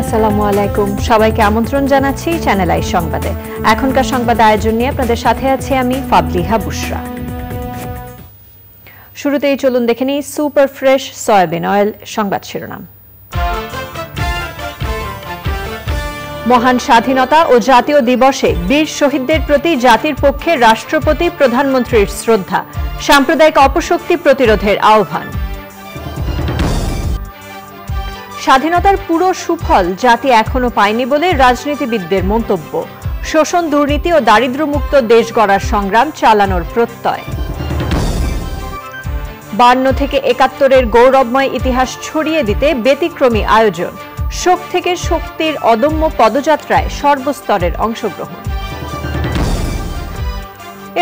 আসসালামু আলাইকুম, সবাইকে আমন্ত্রণ জানাচ্ছি চ্যানেল আই সংবাদে। এখনকার সংবাদ আয়োজন নিয়ে আপনাদের সাথে আছি আমি ফাবলিহা বুশরা। শুরুতেই চলুন দেখে নিই সুপার ফ্রেশ সয়াবিন অয়েল সংবাদ শিরোনাম। মহান স্বাধীনতা ও জাতীয় দিবসে বীর শহীদদের প্রতি জাতির পক্ষে রাষ্ট্রপতি প্রধানমন্ত্রীর শ্রদ্ধা, সাম্প্রদায়িক অপশক্তি প্রতিরোধের আহ্বান। স্বাধীনতার পুরো সুফল জাতি এখনো পায়নি বলে রাজনীতিবিদদের মন্তব্য, শোষণ দুর্নীতি ও দারিদ্র্যমুক্ত দেশ গড়ার সংগ্রাম চালানোর প্রত্যয়। 52 থেকে 71-এর গৌরবময় ইতিহাস ছড়িয়ে দিতে ব্যতিক্রমী আয়োজন, শোক থেকে শক্তির অদম্য পদযাত্রায় সর্বস্তরের অংশগ্রহণ।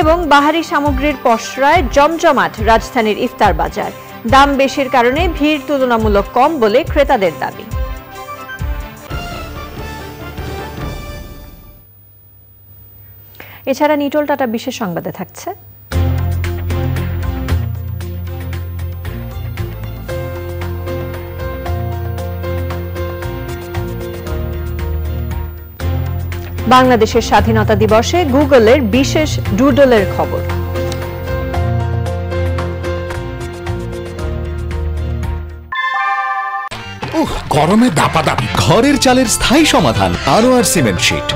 এবং বাহারি সামগ্রীর পসরায় জমজমাট রাজধানীর ইফতার বাজার, দাম বেশির কারণে ভিড় তুলনামূলক কম বলে ক্রেতাদের দাবি। এছাড়া নিটল টাটা বিশেষ সংবাদে থাকছে বাংলাদেশের স্বাধীনতা দিবসে গুগলের বিশেষ ডুডলের খবর। গরমে দাপাদাপি, ঘরের চালের স্থায়ী সমাধান আনোয়ার সিমেন্ট শীট।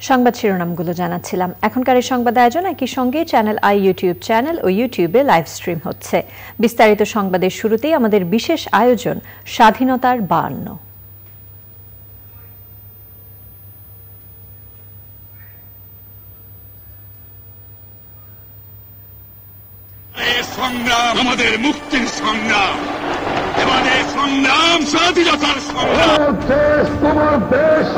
সংবাদ শিরোনামগুলো জানাচ্ছিলাম। এখনকার এই সংবাদ আয়োজন একই সঙ্গে চ্যানেল আই ইউটিউব চ্যানেল ও ইউটিউবে লাইভ স্ট্রিম হচ্ছে। বিস্তারিত সংবাদের শুরুতেই আমাদের বিশেষ আয়োজন স্বাধীনতার 52। সংগ্রাম আমাদের মুক্তির সংগ্রাম, আমাদের সংগ্রাম স্বাধীনতার সংগ্রাম। দেশ তোমার দেশ,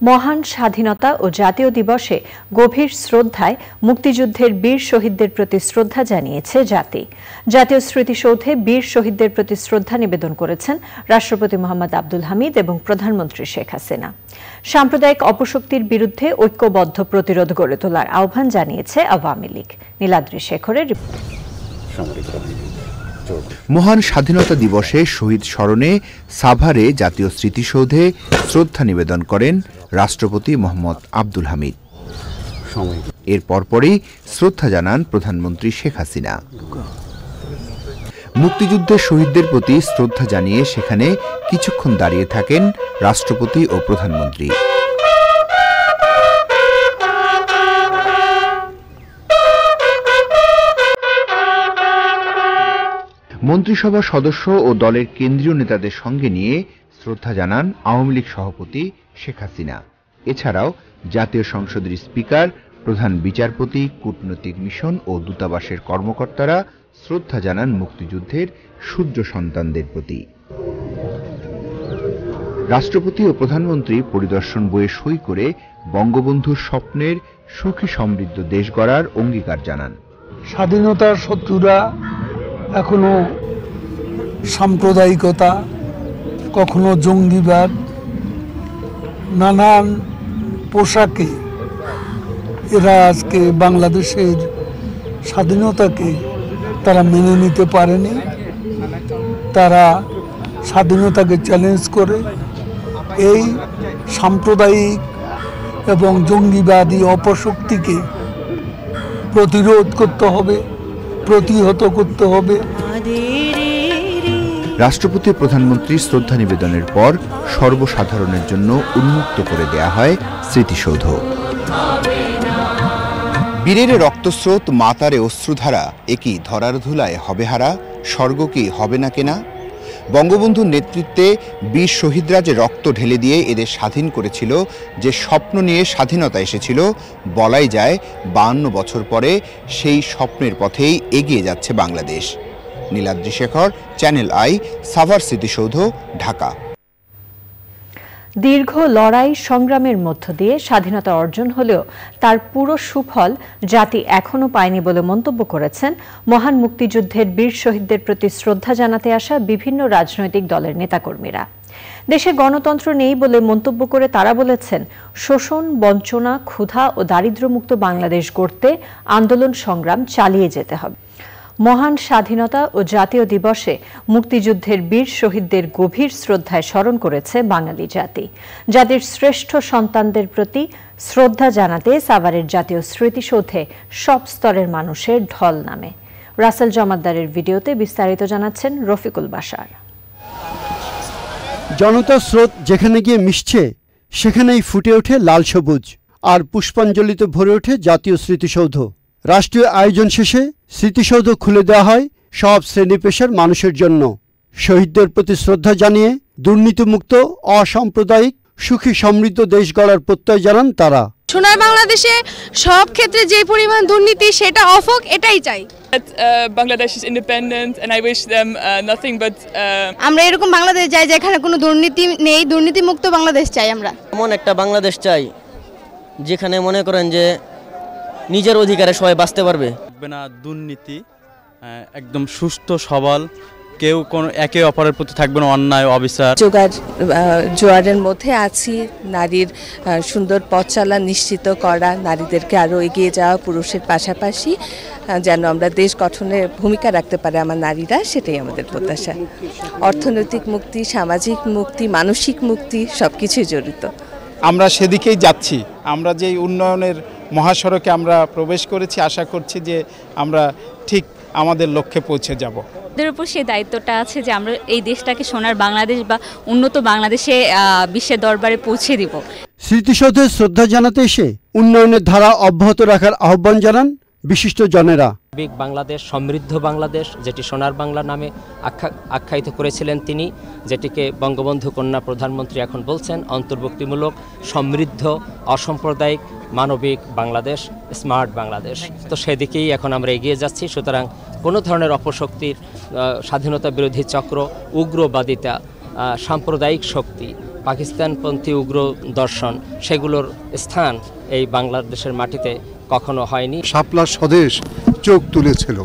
মহান স্বাধীনতা ও জাতীয় দিবসে গভীর শ্রদ্ধায় মুক্তিযুদ্ধের বীর শহীদদের প্রতি শ্রদ্ধা জানিয়েছে জাতি। জাতীয় স্মৃতিসৌধে বীর শহীদদের প্রতি শ্রদ্ধা নিবেদন করেছেন রাষ্ট্রপতি মোহাম্মদ আব্দুল হামিদ এবং প্রধানমন্ত্রী শেখ হাসিনা। সাম্প্রদায়িক অপশক্তির বিরুদ্ধে ঐক্যবদ্ধ প্রতিরোধ গড়ে তোলার আহ্বান জানিয়েছে আওয়ামী লীগ। নীলাদ্রি শেখরের মহান স্বাধীনতা দিবসে শহীদ স্মরণে সাভারে জাতীয় স্মৃতিসৌধে শ্রদ্ধা নিবেদন করেন রাষ্ট্রপতি মোহাম্মদ আব্দুল হামিদ। এর পরপরই শ্রদ্ধা জানান প্রধানমন্ত্রী শেখ হাসিনা। মুক্তিযুদ্ধের শহীদদের প্রতি শ্রদ্ধা জানিয়ে সেখানে কিছুক্ষণ দাঁড়িয়ে থাকেন রাষ্ট্রপতি ও প্রধানমন্ত্রী। মন্ত্রিসভা সদস্য ও দলের কেন্দ্রীয় নেতাদের সঙ্গে নিয়ে শ্রদ্ধা জানান আওয়ামী লীগ সভাপতি শেখ হাসিনা। এছাড়াও জাতীয় সংসদের স্পিকার, প্রধান বিচারপতি, কূটনৈতিক মিশন ও দূতাবাসের কর্মকর্তারা শ্রদ্ধা জানান মুক্তিযুদ্ধের সূর্য সন্তানদের প্রতি। রাষ্ট্রপতি ও প্রধানমন্ত্রী পরিদর্শন বইয়ে সই করে বঙ্গবন্ধুর স্বপ্নের সুখী সমৃদ্ধ দেশ গড়ার অঙ্গীকার জানান। স্বাধীনতার শত্রুরা এখনো সাম্প্রদায়িকতা, কখনো জঙ্গিবাদ, নানান পোশাকে এরা আজকে বাংলাদেশের স্বাধীনতাকে তারা মেনে নিতে পারেনি। তারা স্বাধীনতাকে চ্যালেঞ্জ করে এই সাম্প্রদায়িক এবং জঙ্গিবাদী অপশক্তিকে প্রতিরোধ করতে হবে, প্রতিহত করতে হবে। রাষ্ট্রপতি প্রধানমন্ত্রী শ্রদ্ধা নিবেদনের পর সর্বসাধারণের জন্য উন্মুক্ত করে দেয়া হয় স্মৃতিসৌধ। বীরের রক্তস্রোত, মাতারে অশ্রুধারা, একই ধরার ধুলায় হবে হারা, স্বর্গ কি হবে না কেনা। বঙ্গবন্ধুর নেতৃত্বে বীর শহীদরা যে রক্ত ঢেলে দিয়ে এদের স্বাধীন করেছিল, যে স্বপ্ন নিয়ে স্বাধীনতা এসেছিল, বলাই যায় 52 বছর পরে সেই স্বপ্নের পথেই এগিয়ে যাচ্ছে বাংলাদেশ। নীলাদ্রি শেখর, চ্যানেল আই, সাভার স্মৃতিসৌধ, ঢাকা। দীর্ঘ লড়াই সংগ্রামের মধ্য দিয়ে স্বাধীনতা অর্জন হলেও তার পুরো সুফল জাতি এখনো পায়নি বলে মন্তব্য করেছেন মহান মুক্তিযুদ্ধের বীর শহীদদের প্রতি শ্রদ্ধা জানাতে আসা বিভিন্ন রাজনৈতিক দলের নেতাকর্মীরা। দেশে গণতন্ত্র নেই বলে মন্তব্য করে তারা বলেছেন, শোষণ, বঞ্চনা, ক্ষুধা ও দারিদ্র্যমুক্ত বাংলাদেশ গড়তে আন্দোলন সংগ্রাম চালিয়ে যেতে হবে। মহান স্বাধীনতা ও জাতীয় দিবসে মুক্তিযুদ্ধের বীর শহীদদের গভীর শ্রদ্ধায় স্মরণ করেছে বাঙালি জাতি। জাতির শ্রেষ্ঠ সন্তানদের প্রতি শ্রদ্ধা জানাতে সাভারের জাতীয় স্মৃতিসৌধে সব স্তরের মানুষের ঢল নামে। রাসেল জমাদ্দারের ভিডিওতে বিস্তারিত জানাচ্ছেন রফিকুল বাশার। জনতার স্রোত যেখানে গিয়ে মিশছে সেখানেই ফুটে ওঠে লাল সবুজ, আর পুষ্পাঞ্জলিতে ভরে ওঠে জাতীয় স্মৃতিসৌধ। রাষ্ট্রীয় আয়োজন শেষে স্মৃতিসৌধ খুলে দেওয়া হয় সব শ্রেণী পেশার মানুষের জন্য। শহীদদের প্রতি শ্রদ্ধা জানিয়ে দুর্নীতিমুক্ত, অসাম্প্রদায়িক, সুখী সমৃদ্ধ দেশ গড়ার প্রত্যয় জানান তারা। সোনার বাংলাদেশে সব ক্ষেত্রে যে পরিমাণ দুর্নীতি সেটা অফ হোক, এটাই চাই। Bangladesh is independent and I wish them nothing but আমরা এরকম বাংলাদেশ চাই যেখানে কোনো দুর্নীতি নেই, দুর্নীতিমুক্ত বাংলাদেশ চাই। আমরা এমন একটা বাংলাদেশ চাই যেখানে মনে করেন যে নিজের অধিকারে সবাই বাঁচতে পারবে না, দুর্নীতি, একদম সুষ্ঠু সবল, কেউ কোনো একে অপরের প্রতি থাকবে না অন্যায় অবিচার। জোয়ারের মধ্যে আছি, নারীর সুন্দর পথ চলা নিশ্চিত করা, নারীদেরকে আরও এগিয়ে যাওয়া, পুরুষের পাশাপাশি যেন আমরা দেশ গঠনে ভূমিকা রাখতে পারে আমার নারীরা, সেটাই আমাদের প্রত্যাশা। অর্থনৈতিক মুক্তি, সামাজিক মুক্তি, মানসিক মুক্তি সবকিছুই জড়িত। আমরা সেদিকেই যাচ্ছি। আমরা যে উন্নয়নের মহাসড়কে আমরা প্রবেশ করেছি, আশা করছি যে আমরা ঠিক আমাদের লক্ষ্যে পৌঁছে যাব। আমাদের উপর সেই দায়িত্বটা আছে যে আমরা এই দেশটাকে সোনার বাংলাদেশ বা উন্নত বাংলাদেশে বিশ্বের দরবারে পৌঁছে দিব। স্মৃতিসৌধে শ্রদ্ধা জানাতে এসে উন্নয়নের ধারা অব্যাহত রাখার আহ্বান জানান বিশিষ্ট জনেরা। বাংলাদেশ, সমৃদ্ধ বাংলাদেশ, যেটি সোনার বাংলা নামে আখ্যায়িত করেছিলেন তিনি, যেটিকে বঙ্গবন্ধু কন্যা প্রধানমন্ত্রী এখন বলছেন অন্তর্ভুক্তিমূলক, সমৃদ্ধ, অসাম্প্রদায়িক, মানবিক বাংলাদেশ, স্মার্ট বাংলাদেশ। তো সেদিকেই এখন আমরা এগিয়ে যাচ্ছি। সুতরাং কোনো ধরনের অপশক্তির, স্বাধীনতা বিরোধী চক্র, উগ্রবাদিতা, সাম্প্রদায়িক শক্তি, পাকিস্তানপন্থী উগ্র দর্শন, সেগুলোর স্থান এই বাংলাদেশের মাটিতে কখনো হয়নি। শাপলা স্বদেশ চোখ তুলেছিল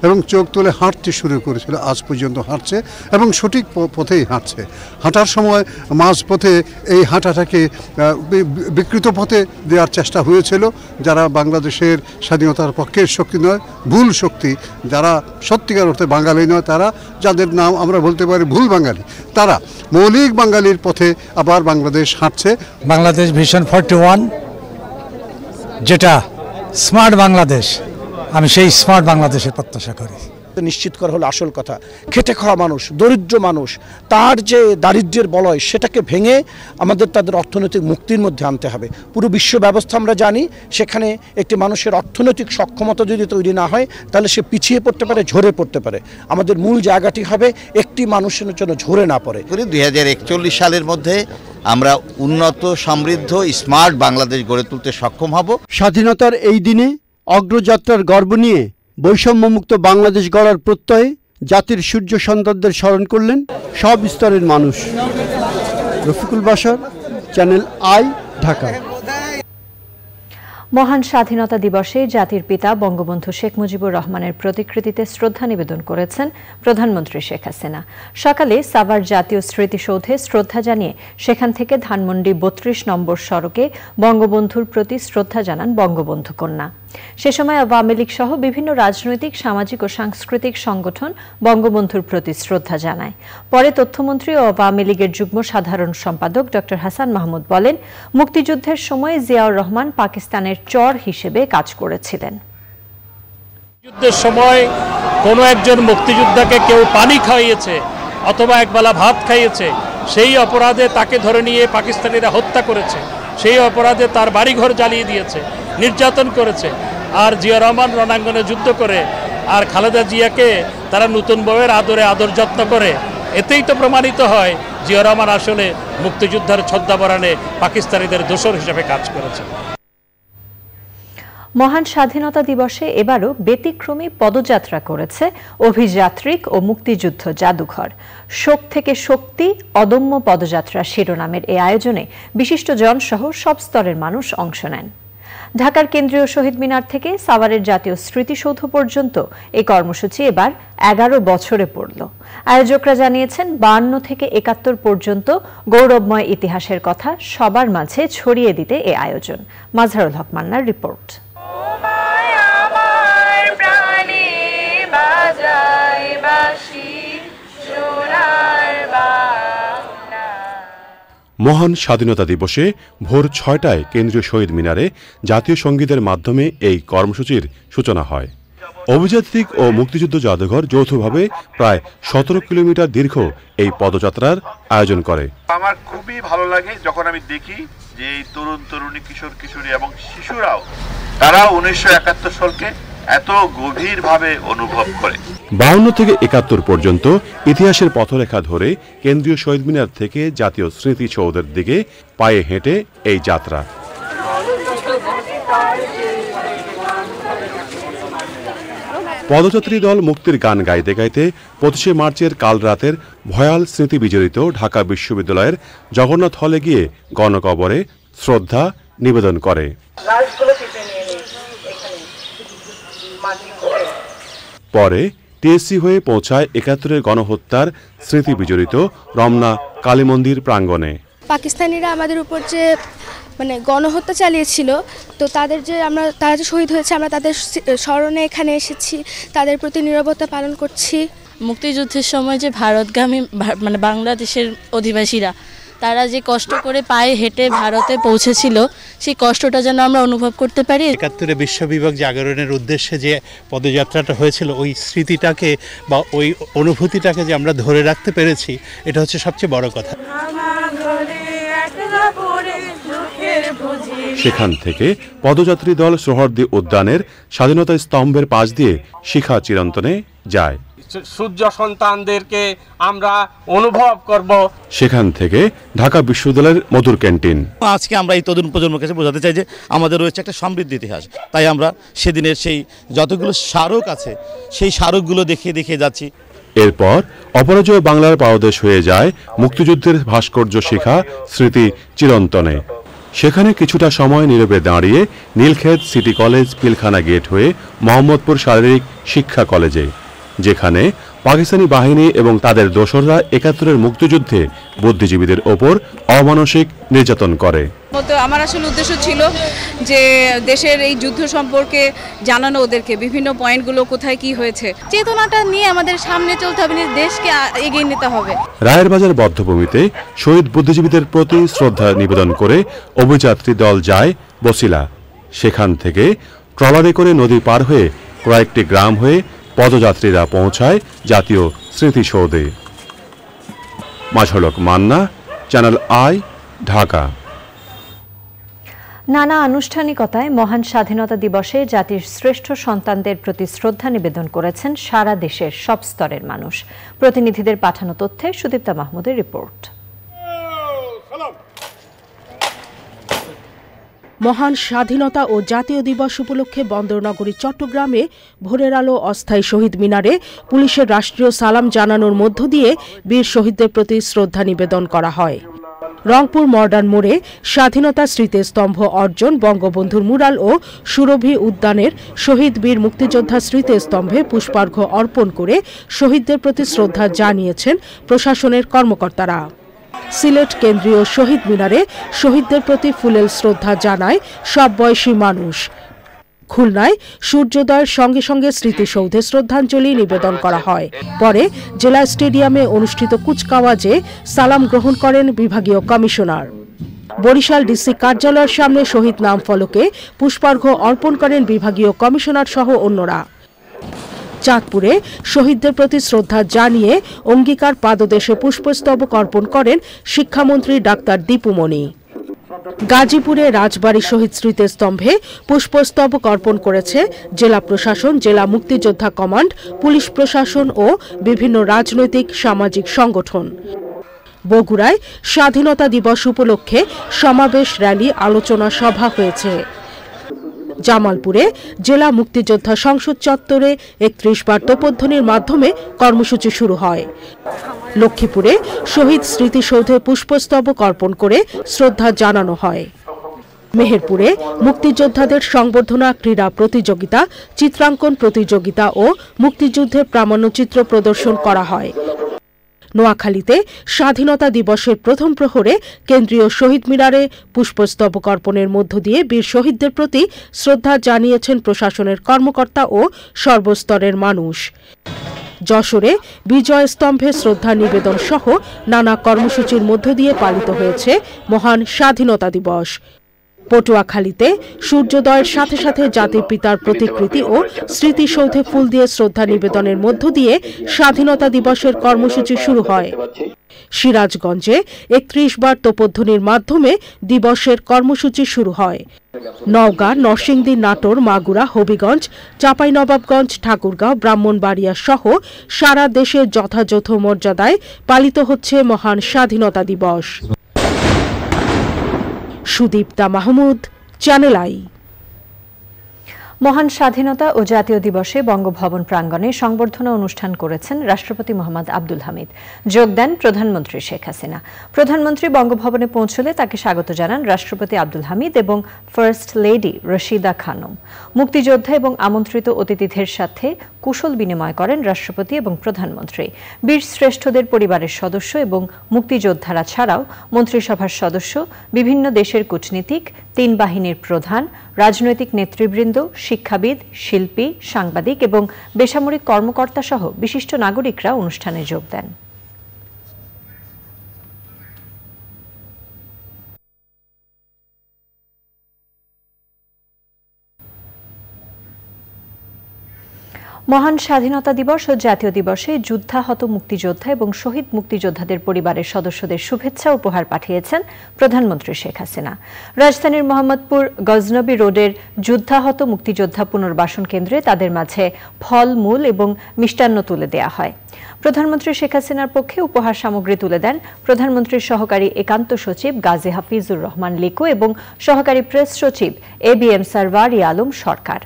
এবং চোখ তুলে হাঁটতে শুরু করেছিল, আজ পর্যন্ত হাঁটছে এবং সঠিক পথেই হাঁটছে। হাঁটার সময় মাঝপথে এই হাঁটাটাকে বিকৃত পথে দেওয়ার চেষ্টা হয়েছিল। যারা বাংলাদেশের স্বাধীনতার পক্ষের শক্তি নয়, ভুল শক্তি, যারা সত্যিকার অর্থে বাঙালি নয়, তারা, যাদের নাম আমরা বলতে পারি ভুল বাঙালি, তারা মৌলিক বাঙালির পথে আবার বাংলাদেশ হাঁটছে। বাংলাদেশ ভিশন 41, যেটা স্মার্ট বাংলাদেশ, আমি সেই স্মার্ট বাংলাদেশের প্রত্যাশা করি। নিশ্চিত করা হলো আসল কথা। খেটে খাওয়া মানুষ, দরিদ্র মানুষ, তার যে দারিদ্র্যের বলয় সেটাকে ভেঙে আমাদের তাদের অর্থনৈতিক মুক্তির মধ্যে আনতে হবে। পুরো বিশ্ব ব্যবস্থা আমরা জানি, সেখানে একটি মানুষের অর্থনৈতিক সক্ষমতা যদি তৈরি না হয় তাহলে সে পিছিয়ে পড়তে পারে, ঝরে পড়তে পারে। আমাদের মূল জায়গাটি হবে একটি মানুষের জন্য ঝরে না পড়ে। 2041 সালের মধ্যে আমরা উন্নত, সমৃদ্ধ, স্মার্ট বাংলাদেশ গড়ে তুলতে সক্ষম হব। স্বাধীনতার এই দিনে অগ্রযাত্রার গর্ব নিয়ে বৈষম্যমুক্ত বাংলাদেশ গড়ার প্রত্যয়ে জাতির সূর্য সন্তানদের স্মরণ করলেন সব স্তরের মানুষ। Rafiqul Bashar, channel I, Dhaka. মহান স্বাধীনতা দিবসে জাতির পিতা বঙ্গবন্ধু শেখ মুজিবুর রহমানের প্রতিকৃতিতে শ্রদ্ধা নিবেদন করেছেন প্রধানমন্ত্রী শেখ হাসিনা। সকালে সাভার জাতীয় স্মৃতিসৌধে শ্রদ্ধা জানিয়ে সেখান থেকে ধানমন্ডি 32 নম্বর সড়কে বঙ্গবন্ধুর প্রতি শ্রদ্ধা জানান বঙ্গবন্ধু কন্যা। সে সময় আওয়ামী লীগ সহ বিভিন্ন রাজনৈতিক, সামাজিক ও সাংস্কৃতিক সংগঠন বঙ্গবন্ধুর প্রতি শ্রদ্ধা জানায়। পরে তথ্যমন্ত্রী ও আওয়ামী লীগের যুগ্ম সাধারণ সম্পাদক ডক্টর হাসান মাহমুদ বলেন, মুক্তিযুদ্ধের সময় জিয়াউর রহমান পাকিস্তানের চর হিসেবে কাজ করেছিলেন। যুদ্ধের সময় কোনো একজন মুক্তিযোদ্ধাকে কেউ পানি খাইয়েছে অথবা একবেলা ভাত খাইয়েছে, সেই অপরাধে তাকে ধরে নিয়ে পাকিস্তানিরা হত্যা করেছে, সেই অপরাধে তার বাড়িঘর জ্বালিয়ে দিয়েছে, নির্যাতন করেছে। আর জিয়া রহমান রণাঙ্গনে যুদ্ধ করে আর খালেদা জিয়াকে তারা নতুন বউয়ের আদরে আদর যত্ন করে। এতেই তো প্রমাণিত হয় জিয়া রহমান আসলে মুক্তিযোদ্ধার ছদ্মাবরণে পাকিস্তানিদের দোসর হিসেবে কাজ করেছে। মহান স্বাধীনতা দিবসে এবারও ব্যতিক্রমী পদযাত্রা করেছে অভিযাত্রিক ও মুক্তিযুদ্ধ জাদুঘর। শোক থেকে শক্তি, অদম্য পদযাত্রা শিরোনামের এই আয়োজনে বিশিষ্টজন সহ সব স্তরের মানুষ অংশ নেন। ঢাকার কেন্দ্রীয় শহীদ মিনার থেকে সাভারের জাতীয় স্মৃতিসৌধ পর্যন্ত এই কর্মসূচি এবার 11 বছরে পড়ল। আয়োজকরা জানিয়েছেন 52 থেকে 71 পর্যন্ত গৌরবময় ইতিহাসের কথা সবার মাঝে ছড়িয়ে দিতে এই আয়োজন। মাজহারুল হক মান্নার রিপোর্ট। মহান স্বাধীনতা দিবসে ভোর 6টায় কেন্দ্রীয় শহীদ মিনারে জাতীয় সঙ্গীতের মাধ্যমে এই কর্মসূচির সূচনা হয়। অভিযাত্রিক ও মুক্তিযুদ্ধ জাদুঘর যৌথভাবে প্রায় 17 কিলোমিটার দীর্ঘ এই পদযাত্রার আয়োজন করে। আমার খুবই ভালো লাগে যখন আমি দেখি যে এই তরুণ তরুণী, কিশোর কিশোরী এবং শিশুরাও তারা 1971 সালকে এত গভীরভাবে অনুভব করে। 52 থেকে 71 পর্যন্ত ইতিহাসের পথরেখা ধরে কেন্দ্রীয় শহীদ মিনার থেকে জাতীয় স্মৃতিসৌধের দিকে পায়ে হেঁটে এই যাত্রা। পদযাত্রী দল মুক্তির গান গাইতে গাইতে 25 মার্চের কাল রাতের ভয়াল স্মৃতি বিজড়িত ঢাকা বিশ্ববিদ্যালয়ের জগন্নাথ হলে গিয়ে গণকবরে শ্রদ্ধা নিবেদন করে। পরে টিএসসি হয়ে পৌঁছায় 71-এর গণহত্যার স্মৃতি বিজড়িত রমনা কালী মন্দির প্রাঙ্গণে। পাকিস্তানিরা আমাদের উপর যে গণহত্যা চালিয়েছিল, তো তারা যে শহীদ হয়েছে, আমরা তাদের স্মরণে এখানে এসেছি, তাদের প্রতি নীরবতা পালন করছি। মুক্তিযুদ্ধের সময় যে ভারতগামী বাংলাদেশের অধিবাসীরা তারা যে কষ্ট করে পায়ে হেঁটে ভারতে পৌঁছেছিল, সেই কষ্টটা যেন আমরা অনুভব করতে পারি। 71-এ বিশ্ববিভাগ জাগরণের উদ্দেশ্যে যে পদযাত্রাটা হয়েছিল, ওই স্মৃতিটাকে বা ওই অনুভূতিটাকে যে আমরা ধরে রাখতে পেরেছি, এটা হচ্ছে সবচেয়ে বড় কথা। সেখান থেকে পদযাত্রী দল সোহরাওয়ার্দী উদ্যানের স্বাধীনতা স্তম্ভের পাশ দিয়ে শিখা চিরন্তনে যায়। সূর্য সন্তানদেরকে আমরা অনুভব করব। সেখান থেকে ঢাকা বিশ্ববিদ্যালয়ের মধুর ক্যান্টিন। আজকে আমরা এই তরুণ প্রজন্মের কাছে বোঝাতে চাই যে আমাদের রয়েছে একটা সমৃদ্ধ ইতিহাস, তাই আমরা সেদিনের সেই যতগুলো স্মারক আছে সেই স্মারকগুলো দেখিয়ে দেখিয়ে যাচ্ছি। এরপর অপরাজয় বাংলার পাদদেশ হয়ে যায় মুক্তিযুদ্ধের ভাস্কর্য শিখা স্মৃতি চিরন্তনে। সেখানে কিছুটা সময় নীরবে দাঁড়িয়ে Nilkhet city college Pilkhana gate হয়ে মোহাম্মদপুর শারীরিক শিক্ষা কলেজে, যেখানে পাকিস্তানি বাহিনী এবং তাদের দোসররা 71-এর মুক্তিযুদ্ধে বুদ্ধিজীবীদের ওপর অমানসিক নির্যাতন করে। আমার আসলে উদ্দেশ্য ছিল যে দেশের এই যুদ্ধ সম্পর্কে জানানো ওদেরকে, বিভিন্ন পয়েন্টগুলো কোথায় কি হয়েছে, চেতনাটা নিয়ে আমাদের সামনে চলতে হবে, দেশকে এগিয়ে নিতে হবে। রায়ের বাজার বধ্যভূমিতে শহীদ বুদ্ধিজীবীদের প্রতি শ্রদ্ধা নিবেদন করে অভিযাত্রী দল যায় বছিলা। সেখান থেকে ট্রলারে করে নদী পার হয়ে কয়েকটি গ্রাম হয়ে পদযাত্রীরা পৌঁছায় জাতীয় স্মৃতিসৌধে। মাজহারুল হক মান্না, চ্যানেল আই, ঢাকা। নানা আনুষ্ঠানিকতায় মহান স্বাধীনতা দিবসে জাতির শ্রেষ্ঠ সন্তানদের প্রতি শ্রদ্ধা নিবেদন করেছেন সারা দেশের সব স্তরের মানুষ। প্রতিনিধিদের পাঠানো তথ্যে সুদীপ্তা মাহমুদের রিপোর্ট। মহান স্বাধীনতা ও জাতীয় দিবস উপলক্ষে বন্দরনগরী চট্টগ্রামে ভোরের আলো অস্থায়ী শহীদ মিনারে পুলিশের রাষ্ট্রীয় সালাম জানানোর মধ্য দিয়ে বীর শহীদদের প্রতি শ্রদ্ধা নিবেদন করা হয়। রংপুর মডার্ন মোড়ে স্বাধীনতা স্মৃতিস্তম্ভ অর্জন বঙ্গবন্ধুর মুরাল ও সুরভি উদ্যানের শহীদ বীর মুক্তিযোদ্ধা স্মৃতিস্তম্ভে পুষ্পার্ঘ্য অর্পণ করে শহীদদের প্রতি শ্রদ্ধা জানিয়েছেন প্রশাসনের কর্মকর্তারা। সিলেট কেন্দ্রীয় শহীদ মিনারে শহীদদের প্রতি ফুলেল শ্রদ্ধা জানায় সব বয়সী মানুষ। খুলনায় সূর্যোদয়ের সঙ্গে সঙ্গে স্মৃতিসৌধে শ্রদ্ধাঞ্জলি নিবেদন করা হয়। পরে জেলা স্টেডিয়ামে অনুষ্ঠিত কুচকাওয়াজে সালাম গ্রহণ করেন বিভাগীয় কমিশনার। বরিশাল ডিসি কার্যালয়ের সামনে শহীদ নাম ফলকে পুষ্পার্ঘ্য অর্পণ করেন বিভাগীয় কমিশনার সহ অন্যরা। চাঁদপুরে শহীদদের প্রতি শ্রদ্ধা জানিয়ে অঙ্গীকার পাদদেশে পুষ্পস্তবক অর্পণ করেন শিক্ষামন্ত্রী ডাক্তার দীপুমণি। গাজীপুরে রাজবাড়ী শহীদ স্মৃতিস্তম্ভে পুষ্পস্তবক অর্পণ করেছে জেলা প্রশাসন, জেলা মুক্তিযোদ্ধা কমান্ড, পুলিশ প্রশাসন ও বিভিন্ন রাজনৈতিক সামাজিক সংগঠন। বগুড়ায় স্বাধীনতা দিবস উপলক্ষে সমাবেশ, র্যালি, আলোচনা সভা হয়েছে। জামালপুরে জেলা মুক্তিযোদ্ধা সংসদ চত্বরে 31 বার তোপধ্বনির মাধ্যমে কর্মসূচি শুরু হয়। লক্ষ্মীপুরে শহীদ স্মৃতিসৌধে পুষ্পস্তবক অর্পণ করে শ্রদ্ধা জানানো হয়। মেহেরপুরে মুক্তিযোদ্ধাদের সংবর্ধনা ক্রীড়া প্রতিযোগিতা, চিত্রাঙ্কন প্রতিযোগিতা ও মুক্তিযুদ্ধের প্রামাণ্যচিত্র প্রদর্শন করা হয়। নোয়াখালীতে স্বাধীনতা দিবসের প্রথম প্রহরে কেন্দ্রীয় শহীদ মিনারে পুষ্পস্তবক অর্পণের মধ্য দিয়ে বীর শহীদদের প্রতি শ্রদ্ধা জানিয়েছেন প্রশাসনের কর্মকর্তা ও সর্বস্তরের মানুষ। যশোরে বিজয় স্তম্ভে শ্রদ্ধা নিবেদন সহ নানা কর্মসূচির মধ্য দিয়ে পালিত হয়েছে মহান স্বাধীনতা দিবস। পটুয়াখালীতে সূর্যোদয়ের সাথে সাথে জাতির পিতার প্রতিকৃতি ও স্মৃতিসৌধে ফুল দিয়ে শ্রদ্ধা নিবেদনের মধ্য দিয়ে স্বাধীনতা দিবসের কর্মসূচি শুরু হয়। সিরাজগঞ্জে ৩১ বার তোপধ্বনির মাধ্যমে দিবসের কর্মসূচি শুরু হয়। নওগাঁ, নরসিংদী, নাটোর, মাগুরা, হবিগঞ্জ, চাঁপাইনবাবগঞ্জ, ঠাকুরগাঁও, ব্রাহ্মণবাড়িয়া সহ সারা দেশে যথাযথ মর্যাদায় পালিত হচ্ছে মহান স্বাধীনতা দিবস। Sudipta Mahmud, channel I. মহান স্বাধীনতা ও জাতীয় দিবসে বঙ্গভবন প্রাঙ্গণে সংবর্ধনা অনুষ্ঠান করেছেন রাষ্ট্রপতি মোহাম্মদ আব্দুল হামিদ। যোগ দেন প্রধানমন্ত্রী শেখ হাসিনা। প্রধানমন্ত্রী বঙ্গভবনে পৌঁছলে তাকে স্বাগত জানান রাষ্ট্রপতি আব্দুল হামিদ এবং ফার্স্ট লেডি রশিদা খানম। মুক্তিযোদ্ধা এবং আমন্ত্রিত অতিথিদের সাথে কুশল বিনিময় করেন রাষ্ট্রপতি এবং প্রধানমন্ত্রী। বীর শ্রেষ্ঠদের পরিবারের সদস্য এবং মুক্তিযোদ্ধারা ছাড়াও মন্ত্রিসভার সদস্য, বিভিন্ন দেশের কূটনীতিক, ৩ বাহিনীর প্রধান, রাজনৈতিক নেতৃবৃন্দ, শিক্ষাবিদ, শিল্পী, সাংবাদিক এবং বেসামরিক কর্মকর্তা সহ বিশিষ্ট নাগরিকরা অনুষ্ঠানে যোগ দেন। মহান স্বাধীনতা দিবস ও জাতীয় দিবসে যুদ্ধাহত মুক্তিযোদ্ধা এবং শহীদ মুক্তিযোদ্ধাদের পরিবারের সদস্যদের শুভেচ্ছা উপহার পাঠিয়েছেন প্রধানমন্ত্রী শেখ হাসিনা। রাজধানীর মোহাম্মদপুর গজনবী রোডের যুদ্ধাহত মুক্তিযোদ্ধা পুনর্বাসন কেন্দ্রে তাদের মাঝে ফল, মূল এবং মিষ্টান্ন তুলে দেয়া হয়। প্রধানমন্ত্রী শেখ হাসিনার পক্ষে উপহার সামগ্রী তুলে দেন প্রধানমন্ত্রীর সহকারী একান্ত সচিব গাজী হাফিজুর রহমান লিকু এবং সহকারী প্রেস সচিব ABM সারওয়ার আলম সরকার।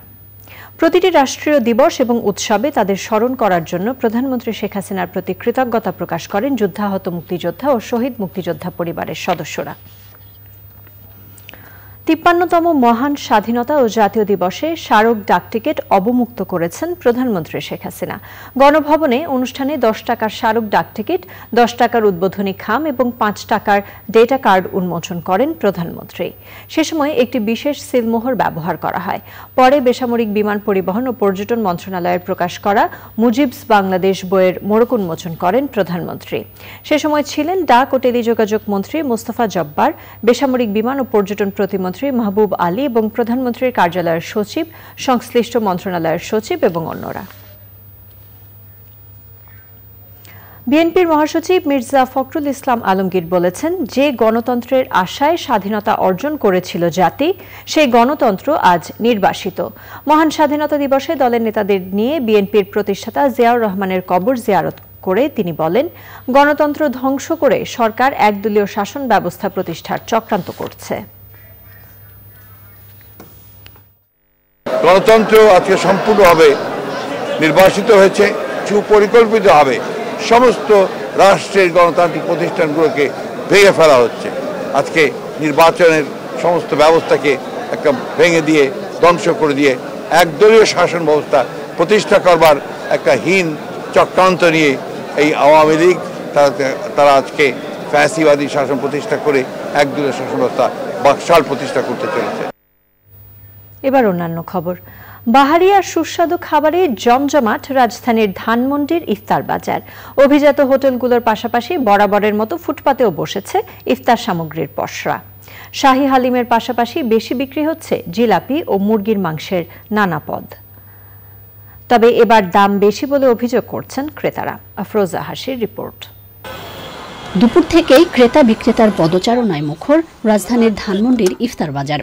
প্রতিটি রাষ্ট্রীয় দিবস এবং উৎসবে তাদের স্মরণ করার জন্য প্রধানমন্ত্রী শেখ হাসিনার প্রতি কৃতজ্ঞতা প্রকাশ করেন যুদ্ধাহত মুক্তিযোদ্ধা ও শহীদ মুক্তিযোদ্ধা পরিবারের সদস্যরা। ৫৩তম মহান স্বাধীনতা ও জাতীয় দিবসে স্মারক ডাকটিকিট অবমুক্ত করেছেন প্রধানমন্ত্রী শেখ হাসিনা। গণভবনে অনুষ্ঠানে ১০ টাকার স্মারক ডাকটিকিট, ১০ টাকার উদ্বোধনী খাম এবং ৫ টাকার ডেটা কার্ড উন্মোচন করেন প্রধানমন্ত্রী। সে সময় একটি বিশেষ সিলমোহর ব্যবহার করা হয়। পরে বেসামরিক বিমান পরিবহন ও পর্যটন মন্ত্রণালয়ের প্রকাশ করা মুজিবস বাংলাদেশ বইয়ের মোড়ক উন্মোচন করেন প্রধানমন্ত্রী। সে সময় ছিলেন ডাক ও টেলিযোগাযোগ মন্ত্রী মোস্তফা জব্বার, বেসামরিক বিমান ও পর্যটন প্রতিমন্ত্রী মাহবুব আলী এবং প্রধানমন্ত্রীর কার্যালয়ের সচিব, সংশ্লিষ্ট মন্ত্রণালয়ের সচিব এবং অন্যরা। বিএনপির মহাসচিব মির্জা ফখরুল ইসলাম আলমগীর বলেছেন, যে গণতন্ত্রের আশায় স্বাধীনতা অর্জন করেছিল জাতি, সেই গণতন্ত্র আজ নির্বাসিত। মহান স্বাধীনতা দিবসে দলের নেতাদের নিয়ে বিএনপির প্রতিষ্ঠাতা জিয়াউর রহমানের কবর জিয়ারত করে তিনি বলেন, গণতন্ত্র ধ্বংস করে সরকার একদলীয় শাসন ব্যবস্থা প্রতিষ্ঠার চক্রান্ত করছে। গণতন্ত্র আজকে সম্পূর্ণভাবে নির্বাসিত হয়েছে, সুপরিকল্পিতভাবে সমস্ত রাষ্ট্রের গণতান্ত্রিক প্রতিষ্ঠানগুলোকে ভেঙে ফেলা হচ্ছে। আজকে নির্বাচনের সমস্ত ব্যবস্থাকে একটা ভেঙে দিয়ে, ধ্বংস করে দিয়ে একদলীয় শাসন ব্যবস্থা প্রতিষ্ঠা করবার একটা হীন চক্রান্ত নিয়ে এই আওয়ামী লীগ তারা আজকে ফ্যাসিবাদী শাসন প্রতিষ্ঠা করে একদলীয় শাসন ব্যবস্থা বাকশাল প্রতিষ্ঠা করতে চলেছে। এবার অন্যান্য খবর। বাহারিয়ার সুস্বাদু খাবারে জমজমাট রাজধানীর ধানমন্ডির ইফতার বাজার। অভিজাত হোটেলগুলোর পাশাপাশি বরাবরের মতো ফুটপাতেও বসেছে ইফতার সামগ্রীর পসরা। শাহী হালিমের পাশাপাশি বেশি বিক্রি হচ্ছে জিলাপি ও মুরগির মাংসের নানা পদ। তবে এবার দাম বেশি বলে অভিযোগ করছেন ক্রেতারা। আফরোজা হাসির রিপোর্ট। দুপুর থেকেই ক্রেতা বিক্রেতার পদচারণায় মুখর রাজধানীর ধানমন্ডির ইফতার বাজার।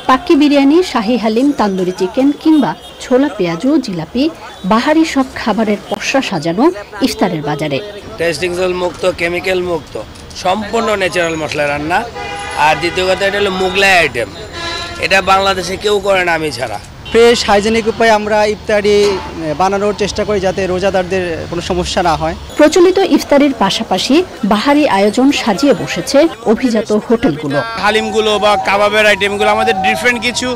পাক্কি বিরিয়ানি, শাহী হালিম, তান্দুরি চিকেন কিংবা ছোলা পেঁয়াজু, জিলাপি, বাহারি সব খাবারের পসরা সাজানো ইফতারের বাজারে। টেস্টিং সল্ট মুক্ত, কেমিক্যাল মুক্ত, সম্পূর্ণ ন্যাচারাল মশলা রান্না। আর দ্বিতীয় কথা, এটা হলো মুগলাই আইটেম, এটা বাংলাদেশে কেউ করে না আমি ছাড়া। ফ্রেশ হাইজেনিক উপায়ে আমরা ইফতারি বানানোর চেষ্টা করি যাতে রোজাদারদের কোনো সমস্যা না হয়। প্রচলিত ইফতারির পাশাপাশি বাহারি আয়োজন সাজিয়ে বসেছে অভিজাত হোটেলগুলো। হালিমগুলো বা কাবাবের আইটেমগুলো আমাদের ডিফারেন্ট কিছু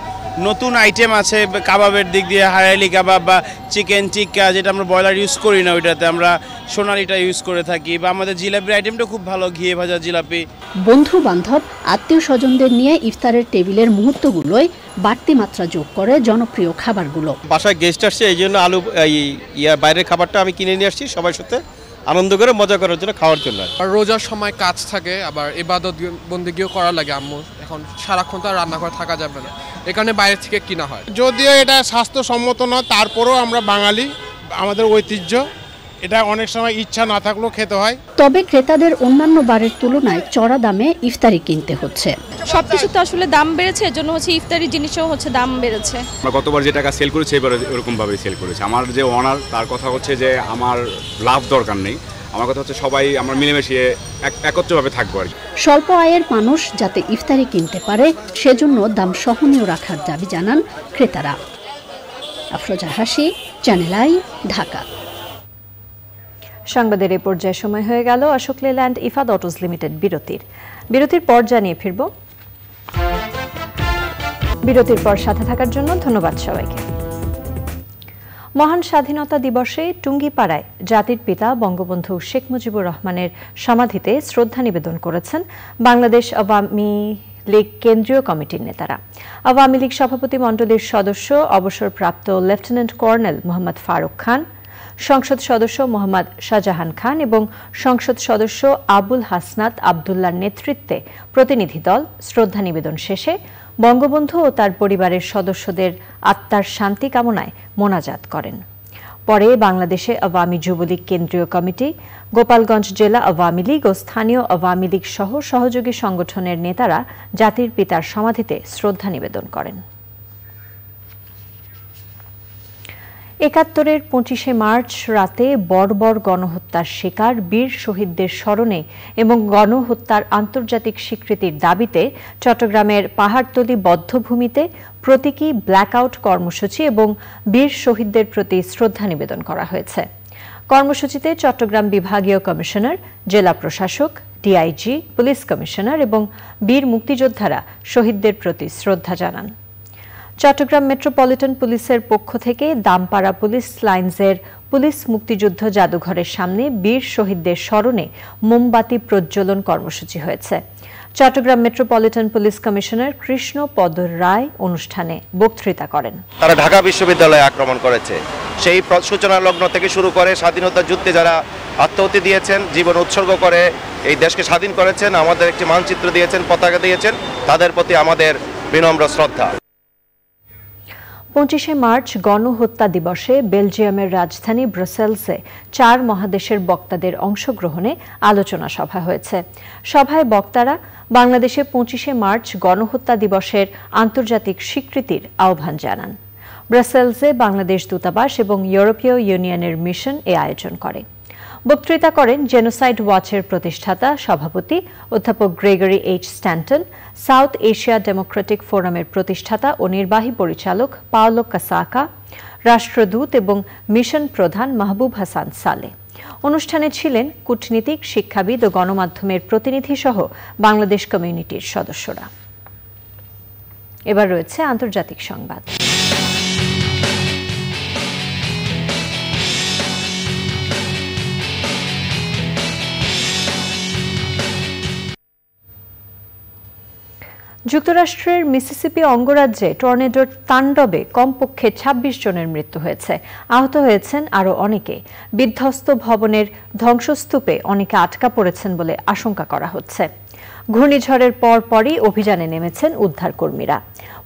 নতুন আইটেম আছে কাবাবের দিক দিয়ে, হারাইলি কাবাব বা চিকেন টিক্কা, যেটা আমরা ব্রয়লার ইউজ করি না, ওইটাতে আমরা সোনালিটা ইউজ করে থাকি। বা আমাদের জিলাপির আইটেমটা খুব ভালো, ঘিয়ে ভাজা জিলাপি। বন্ধু বান্ধব আত্মীয় স্বজনদের নিয়ে ইফতারের টেবিলের মুহূর্তগুলোয় বাড়তি মাত্রা যোগ করে জনপ্রিয় খাবারগুলো। বাসায় গেস্ট আসছে, এই জন্য আলু বাইরের খাবারটা আমি কিনে নিয়ে আসছি সবার সাথে আনন্দ করে মজা করার জন্য, খাওয়ার জন্য। আর রোজার সময় কাজ থাকে, আবার ইবাদত বন্দেগীও করা লাগে আম্মু, এখন সারাক্ষণ তো আর রান্না করে থাকা যাবে না, এখানে বাইরে থেকে কিনা হয়। যদিও এটা স্বাস্থ্যসম্মত নয়, তারপরেও আমরা বাঙালি, আমাদের ঐতিহ্য, এটা অনেক সময় ইচ্ছা না থাকলেও খেতে হয়। তবে ক্রেতাদের অন্যান্য বারের তুলনায় চড়া দামে ইফতারি কিনতে হচ্ছে। সবকিছু তো আসলে দাম বেড়েছে, এজন্য হচ্ছে ইফতারি জিনিসও হচ্ছে দাম বেড়েছে। আমরা গতবার যে টাকা সেল করেছি এবার এরকম ভাবে সেল করেছি। আমার যে ওনার, তার কথা হচ্ছে যে আমার লাভ দরকার নেই, আমার কথা হচ্ছে সবাই আমরা মিলেমিশে একত্রভাবে থাকবো আর কি। স্বল্প আয়ের মানুষ যাতে ইফতারি কিনতে পারে সেজন্য দাম সহনীয় রাখার দাবি জানান ক্রেতারা। আফরোজা হাসি, চ্যানেল আই, ঢাকা। সংবাদের এই পর্যায়ে সময় হয়ে গেল অশোক লেল্যান্ড ইফাদ অটোস লিমিটেড বিরতির পর জানিয়ে ফিরব। বিরতির পর সাথে থাকার জন্য ধন্যবাদ সবাইকে। মহান স্বাধীনতা দিবসে টুঙ্গিপাড়ায় জাতির পিতা বঙ্গবন্ধু শেখ মুজিবুর রহমানের সমাধিতে শ্রদ্ধা নিবেদন করেছেন বাংলাদেশ আওয়ামী লীগ কেন্দ্রীয় কমিটির নেতারা। আওয়ামী লীগ সভাপতি মণ্ডলীর সদস্য অবসরপ্রাপ্ত লেফটেন্যান্ট কর্নেল মোহাম্মদ ফারুক খান, সংসদ সদস্য মোহাম্মদ শাহজাহান খান এবং সংসদ সদস্য আবুল হাসনাত আবদুল্লার নেতৃত্বে প্রতিনিধি দল শ্রদ্ধা নিবেদন শেষে বঙ্গবন্ধু ও তার পরিবারের সদস্যদের আত্মার শান্তি কামনায় মোনাজাত করেন। পরে বাংলাদেশে আওয়ামী যুবলীগ কেন্দ্রীয় কমিটি, গোপালগঞ্জ জেলা আওয়ামী লীগ ও স্থানীয় আওয়ামী লীগ সহ সহযোগী সংগঠনের নেতারা জাতির পিতার সমাধিতে শ্রদ্ধা নিবেদন করেন। ৭১-এর ২৫শে মার্চ রাতে বর্বর গণহত্যার শিকার বীর শহীদদের স্মরণে এবং গণহত্যার আন্তর্জাতিক স্বীকৃতির দাবিতে চট্টগ্রামের পাহাড়তলী বধ্যভূমিতে প্রতীকী ব্ল্যাকআউট কর্মসূচি এবং বীর শহীদদের প্রতি শ্রদ্ধা নিবেদন করা হয়েছে। কর্মসূচিতে চট্টগ্রাম বিভাগীয় কমিশনার, জেলা প্রশাসক, ডিআইজি, পুলিশ কমিশনার এবং বীর মুক্তিযোদ্ধারা শহীদদের প্রতি শ্রদ্ধা জানান। চট্টগ্রাম মেট্রোপলিটন পুলিশের পক্ষ থেকে দামপাড়া পুলিশ লাইন্সের পুলিশ মুক্তিযুদ্ধ জাদুঘরের সামনে বীর শহীদদের স্মরণে মোমবাতি প্রজ্বলন কর্মসূচি হয়েছে। Chittagong metropolitan police commissioner Krishna Pada Roy অনুষ্ঠানে বক্তৃতা করেন। তারা ঢাকা বিশ্ববিদ্যালয়ে আক্রমণ করেছে, সেই সূচনা লগ্ন থেকে শুরু করে স্বাধীনতা যুদ্ধে যারা আত্মাহুতি দিয়েছেন, জীবন উৎসর্গ করে এই দেশকে স্বাধীন করেছেন, আমাদের একটি মানচিত্র দিয়েছেন, পতাকা দিয়েছেন, তাদের প্রতি আমাদের বিনম্র শ্রদ্ধা। ২৫শে মার্চ গণহত্যা দিবসে বেলজিয়ামের রাজধানী ব্রাসেলসে ৪ মহাদেশের বক্তাদের অংশগ্রহণে আলোচনা সভা হয়েছে। সভায় বক্তারা বাংলাদেশে ২৫শে মার্চ গণহত্যা দিবসের আন্তর্জাতিক স্বীকৃতির আহ্বান জানান। ব্রাসেলসে বাংলাদেশ দূতাবাস এবং ইউরোপীয় ইউনিয়নের মিশন এ আয়োজন করে। বক্তৃতা করেন জেনোসাইড ওয়াচের প্রতিষ্ঠাতা সভাপতি অধ্যাপক Gregory H Stanton, south Asia Democratic ফোরামের প্রতিষ্ঠাতা ও নির্বাহী পরিচালক পাওলো কাসাকা, রাষ্ট্রদূত এবং মিশন প্রধান মাহবুব হাসান সালে। অনুষ্ঠানে ছিলেন কূটনীতিক, শিক্ষাবিদ ও গণমাধ্যমের প্রতিনিধি সহ বাংলাদেশ কমিউনিটির সদস্যরা। এবার রয়েছে আন্তর্জাতিক সংবাদ। যুক্তরাষ্ট্রের মিসিসিপি অঙ্গরাজ্যে টর্নেডোর তাণ্ডবে কমপক্ষে ২৬ জনের মৃত্যু হয়েছে, আহত হয়েছেন আরও অনেকে। বিধ্বস্ত ভবনের ধ্বংসস্তূপে অনেকে আটকা পড়েছেন বলে আশঙ্কা করা হচ্ছে। ঘূর্ণিঝড়ের পরপরই অভিযানে নেমেছেন উদ্ধারকর্মীরা।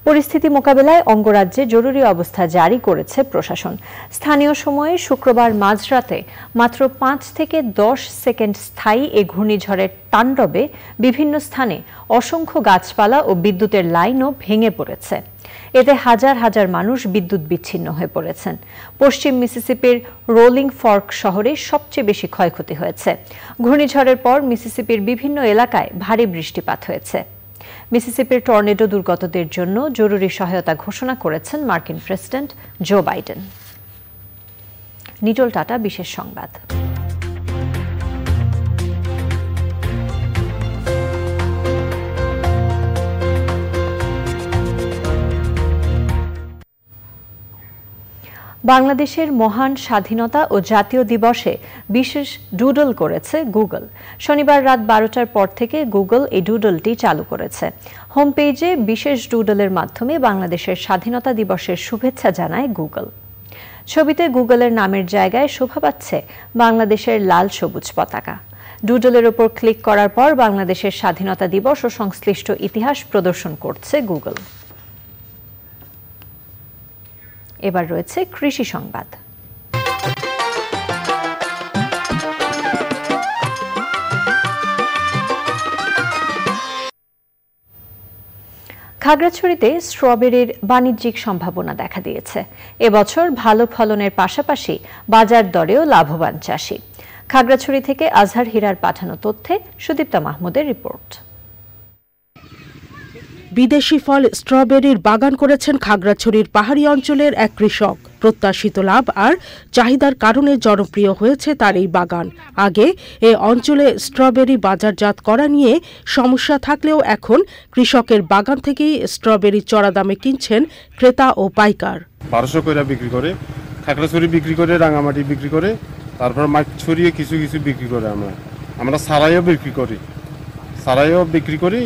পরিস্থিতি মোকাবেলায় অঙ্গরাজ্যে জরুরি অবস্থা জারি করেছে প্রশাসন। স্থানীয় সময়ে শুক্রবার মাঝরাতে মাত্র ৫ থেকে ১০ সেকেন্ড স্থায়ী এ ঘূর্ণিঝড়ের তাণ্ডবে বিভিন্ন স্থানে অসংখ্য গাছপালা ও বিদ্যুতের লাইনও ভেঙে পড়েছে। এতে হাজার হাজার মানুষ বিদ্যুৎ বিচ্ছিন্ন হয়ে পড়েছেন। পশ্চিম মিসিসিপির রোলিং ফর্ক শহরে সবচেয়ে বেশি ক্ষয়ক্ষতি হয়েছে। ঘূর্ণিঝড়ের পর মিসিসিপির বিভিন্ন এলাকায় ভারী বৃষ্টিপাত হয়েছে। মিসিসিপির টর্নেডো দুর্গতদের জন্য জরুরি সহায়তা ঘোষণা করেছেন মার্কিন প্রেসিডেন্ট জো বাইডেন। নিটোল টাটা বিশেষ সংবাদ। বাংলাদেশের মহান স্বাধীনতা ও জাতীয় দিবসে বিশেষ ডুডল করেছে গুগল। শনিবার রাত 12টার পর থেকে গুগল এই ডুডলটি চালু করেছে। হোম পেজে বিশেষ ডুডলের মাধ্যমে বাংলাদেশের স্বাধীনতা দিবসের শুভেচ্ছা জানায় গুগল। ছবিতে গুগলের নামের জায়গায় শোভা পাচ্ছে বাংলাদেশের লাল সবুজ পতাকা। ডুডলের ওপর ক্লিক করার পর বাংলাদেশের স্বাধীনতা দিবস ও সংশ্লিষ্ট ইতিহাস প্রদর্শন করছে গুগল। এবার রয়েছে কৃষি সংবাদ। খাগড়াছড়িতে স্ট্রবেরির বাণিজ্যিক সম্ভাবনা দেখা দিয়েছে। এবছর ভালো ফলনের পাশাপাশি বাজার দরেও লাভবান চাষি। খাগড়াছড়ি থেকে আজহার হীরার পাঠানো তথ্যে সুদীপ্তা মাহমুদের রিপোর্ট। বিদেশি ফল স্ট্রবেরির বাগান করেছেন খাগড়াছড়ির পাহাড়ি অঞ্চলের এক কৃষক। প্রত্যাশিত লাভ আর চাহিদার কারণে জনপ্রিয় হয়েছে তার এই বাগান। আগে এ অঞ্চলে স্ট্রবেরি বাজারজাত করা নিয়ে সমস্যা থাকলেও এখন কৃষকের বাগান থেকেই স্ট্রবেরি চড়া দামে কিনছেন ক্রেতা ও পাইকার। 1200 করে বিক্রি করে, খাগড়াছড়ি বিক্রি করে, রাঙামাটি বিক্রি করে, তারপর মাছ ছড়িয়ে কিছু কিছু বিক্রি করে। আমরা সারাইও বিক্রি করি,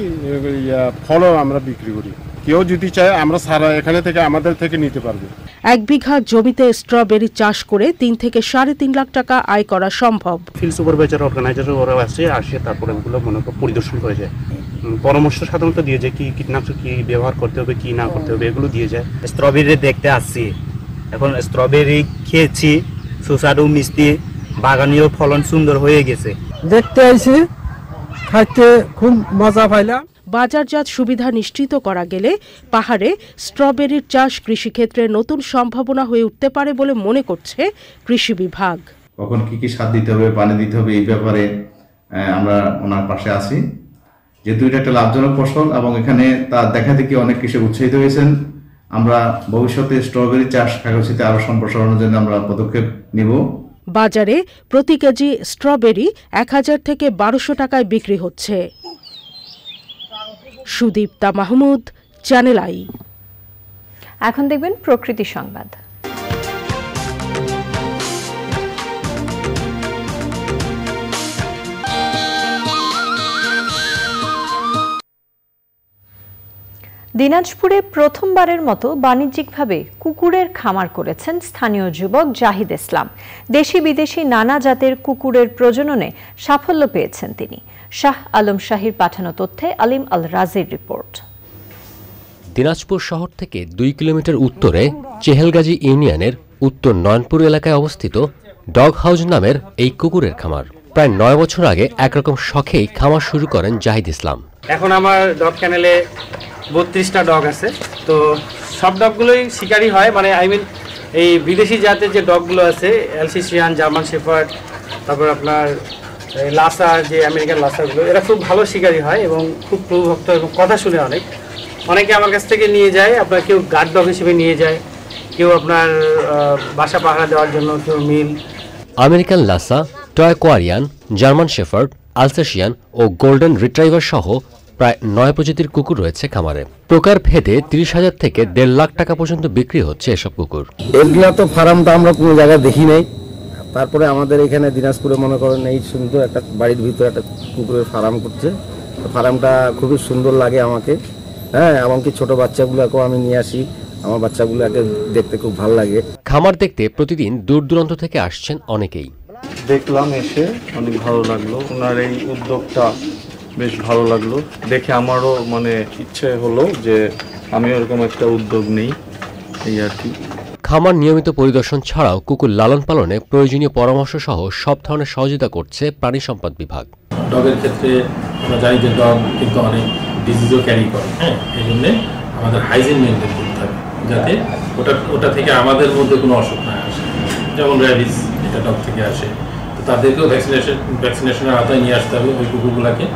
ফলও আমরা বিক্রি করি। কেউ যদি চায় আমরা সারা এখানে থেকে আমাদের থেকে নিতে পারবে। 1 বিঘা জমিতে স্ট্রবেরি চাষ করে 3 থেকে 3.5 লাখ টাকা আয় করা সম্ভব। ফিল্ড সুপারভাইজার অর্গানাইজার ওরা আসে তারপরে ওগুলো মনে করে পরিদর্শন করে যায়, পরামর্শ সাধারণত দিয়ে যায় কি কীটনাশক কি ব্যবহার করতে হবে কি না করতে হবে এগুলো দিয়ে যায়। স্ট্রবেরি দেখতে আসছি, এখন স্ট্রবেরি খেয়েছি, সুস্বাদু মিষ্টি, বাগানীয় ফলন সুন্দর হয়ে গেছে। দেখতে আইছি, খাইতে খুব মজা পাইলাম। বাজারজাত সুবিধা নিশ্চিত করা গেলে পাহাড়ে স্ট্রবেরির চাষ কৃষিক্ষেত্রে নতুন সম্ভাবনা হয়ে উঠতে পারে বলে মনে করছে কৃষি বিভাগ। কখন কি সার দিতে হবে, পানি দিতে হবে, এই ব্যাপারে আমরা ওনার পাশে আছি। যেহেতু এটা একটা লাভজনক ফসল এবং এখানে তার দেখা দেখি অনেক কৃষক উৎসাহিত হয়েছেন, আমরা ভবিষ্যতে স্ট্রবেরি চাষ খাগড়াছড়িতে আরো সম্প্রসারণের জন্য আমরা পদক্ষেপ নিব। বাজারে প্রতি কেজি স্ট্রবেরি 1000 থেকে 1200 টাকায় বিক্রি হচ্ছে। Sudipta Mahmud, channel I. এখন দেখবেন প্রকৃতি সংবাদ। দিনাজপুরে প্রথমবারের মতো বাণিজ্যিকভাবে কুকুরের খামার করেছেন স্থানীয় যুবক জাহিদ ইসলাম। দেশি বিদেশি নানা জাতের কুকুরের প্রজননে সাফল্য পেয়েছেন তিনি। শাহ আলম শাহির পাঠানো তথ্যে আলিম আল রাজির রিপোর্ট। দিনাজপুর শহর থেকে 2 কিলোমিটার উত্তরে চেহেলগাজী ইউনিয়নের উত্তর নয়নপুর এলাকায় অবস্থিত ডগ হাউস নামের এই কুকুরের খামার। প্রায় 9 বছর আগে একরকম শখেই খামার শুরু করেন জাহিদ ইসলাম। এখন আমার ডগ চ্যানেলে 32টা ডগ আছে, তো সব ডগগুলোই শিকারি হয়, মানে এই বিদেশি জাতের যে ডগগুলো আছে অ্যালসেশিয়ান, জার্মান শেফার্ড, তারপর আপনার লাসার যে আমেরিকান লাসারগুলো, এরা খুব ভালো শিকারি হয় এবং খুব প্রভুভক্ত এবং কথা শুনে অনেকে আমার কাছ থেকে নিয়ে যায়। আপনার কেউ গার্ড ডগ হিসেবে নিয়ে যায়, কেউ আপনার বাসা পাহারা দেওয়ার জন্য, কেউ মিল। আমেরিকান লাসা, টয় কোয়ারিয়ান, জার্মান শেফার্ড, আলসেশিয়ান ও গোল্ডেন রিট্রাইভার সহ প্রায় 9 প্রজাতির কুকুর রয়েছে খামারে। প্রকার ভেদে 30,000 থেকে 1.5 লাখ টাকা পর্যন্ত বিক্রি হচ্ছে এসব কুকুর। এগুলা তো ফার্মটা আমরা কোনো জায়গায় দেখি নাই, তারপরে আমাদের এখানে দিনাজপুরে মনে করেন এই সুন্দর একটা বাড়ির ভিতরে একটা কুকুরের ফার্ম করছে। ফার্মটা খুবই সুন্দর লাগে আমাকে, হ্যাঁ, এমনকি ছোট বাচ্চাগুলোকেও আমি নিয়ে আসি, আমার বাচ্চাগুলোকে দেখতে খুব ভালো লাগে। খামার দেখতে প্রতিদিন দূর দূরান্ত থেকে আসছেন অনেকেই। দেখলাম, এসে অনেক ভালো লাগলো, ওনার এই উদ্যোগটা বেশ ভালো লাগলো দেখে। আমারও ইচ্ছে হলো যে আমি এরকম একটা উদ্যোগ নেই, এই আর কি। খামার নিয়মিত পরিদর্শন ছাড়াও কুকুর লালন পালনে প্রয়োজনীয় পরামর্শ সহ সব ধরনের সহযোগিতা করছে প্রাণী সম্পদ বিভাগ। ডগের ক্ষেত্রে আমরা জানি যে ডগ কিন্তু অনেক ডিজিজও ক্যারি করে, হ্যাঁ, এই জন্যে আমাদের হাইজিন মেনটেন করতে হবে যাতে ওটা থেকে আমাদের মধ্যে কোনো অসুখ না আসে। যেমন র্যাবিস, এটা ডগ থেকে আসে, তো তাদেরকেও ভ্যাকসিনেশনের আওতায় নিয়ে আসতে হবে ওই কুকুরগুলোকে,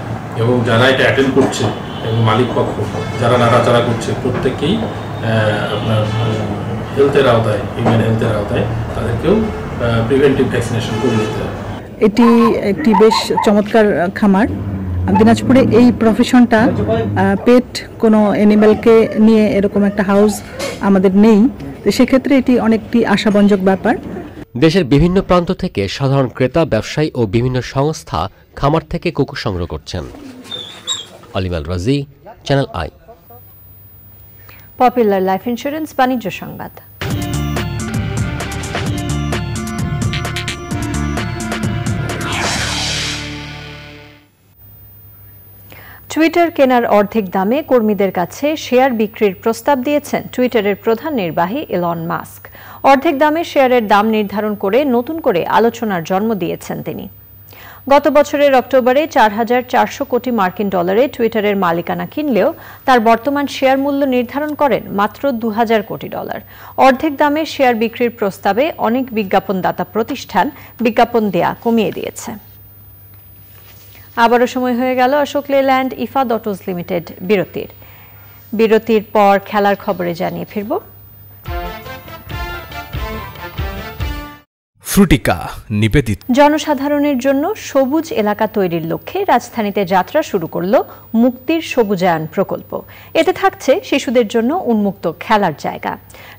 এবং যারা এটা অ্যাটেন্ড করছে এবং মালিক পক্ষ যারা নাড়াচাড়া করছে প্রত্যেকেই আপনার হেলথের আওতায়, হিউম্যান হেলথের আওতায় তাদেরকেও প্রিভেন্টিভ ভ্যাকসিনেশন করে নিতে হবে। এটি একটি বেশ চমৎকার খামার। দিনাজপুরে এই প্রফেশনটা পেট কোনো অ্যানিম্যালকে নিয়ে এরকম একটা হাউস আমাদের নেই, তো সেক্ষেত্রে এটি অনেকটি আশাব্যঞ্জক ব্যাপার। দেশের বিভিন্ন প্রান্ত থেকে সাধারণ ক্রেতা, ব্যবসায়ী ও বিভিন্ন সংস্থা খামার থেকে কুকুর সংগ্রহ করছেন। আলিমাল রাজি, channel I. Popular life insurance বাণিজ্য সংবাদ। টুইটার কেনার অর্ধেক দামে কর্মীদের কাছে শেয়ার বিক্রির প্রস্তাব দিয়েছেন টুইটারের প্রধান নির্বাহী ইলন মাস্ক। অর্ধেক দামে শেয়ারের দাম নির্ধারণ করে নতুন করে আলোচনার জন্ম দিয়েছেন তিনি। গত বছরের অক্টোবরে ৪,৪০০ কোটি মার্কিন ডলারে টুইটারের মালিকানা কিনলেও তার বর্তমান শেয়ার মূল্য নির্ধারণ করেন মাত্র ২,০০০ কোটি ডলার। অর্ধেক দামে শেয়ার বিক্রির প্রস্তাবে অনেক বিজ্ঞাপনদাতা প্রতিষ্ঠান বিজ্ঞাপন দেয়া কমিয়ে দিয়েছে। আবারও সময় হয়ে গেল অশোক লেল্যান্ড ইফাদ অটোজ লিমিটেড বিরতির পর খেলার খবরে জানিয়ে ফিরব। ফ্রুটিকা নিবেদিত। জনসাধারণের জন্য সবুজ এলাকা তৈরির লক্ষ্যে রাজধানীতে যাত্রা শুরু করল মুক্তির সবুজায়ন প্রকল্প। এতে থাকছে শিশুদের জন্য উন্মুক্ত খেলার জায়গা।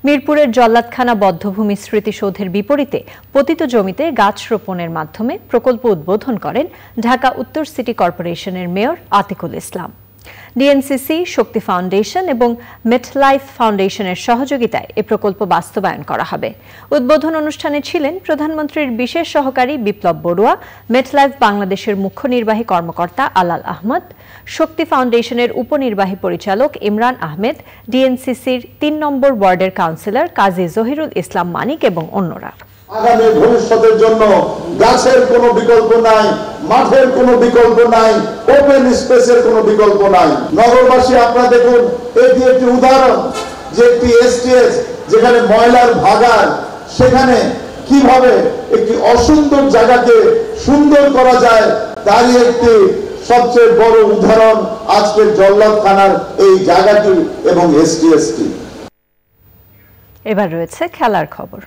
মিরপুরের জল্লাদখানা বদ্ধভূমি স্মৃতিসৌধের বিপরীতে পতিত জমিতে গাছ রোপণের মাধ্যমে প্রকল্প উদ্বোধন করেন ঢাকা উত্তর সিটি কর্পোরেশনের মেয়র আতিকুল ইসলাম। ডিএনসিসি, শক্তি ফাউন্ডেশন এবং মেটলাইফ ফাউন্ডেশনের সহযোগিতায় এ প্রকল্প বাস্তবায়ন করা হবে। উদ্বোধন অনুষ্ঠানে ছিলেন প্রধানমন্ত্রীর বিশেষ সহকারী বিপ্লব বড়ুয়া, মেটলাইফ বাংলাদেশের মুখ্য নির্বাহী কর্মকর্তা আলাল আহমদ, শক্তি ফাউন্ডেশনের উপনির্বাহী পরিচালক ইমরান আহমেদ, ডিএনসিসির ৩ নম্বর ওয়ার্ডের কাউন্সিলর কাজী জহিরুল ইসলাম মানিক এবং অন্যরা। আগামী ভবিষ্যতের জন্য গাছের কোনো বিকল্প নাই, মাঠের কোনো বিকল্প নাই, ওপেন স্পেসের কোনো বিকল্প নাই। নগরবাসী আপনারা দেখুন, এটি একটি উদাহরণ যে একটি এসটিএস যেখানে ময়লার ভাগাড়, সেখানে কিভাবে একটি অসুন্দর জায়গাকে সুন্দর করা যায় তারই একটি সবচেয়ে বড় উদাহরণ আজকের জল্লাদখানার এই জায়গাটি এবং এসটিএসটি। এবার রয়েছে খেলার খবর।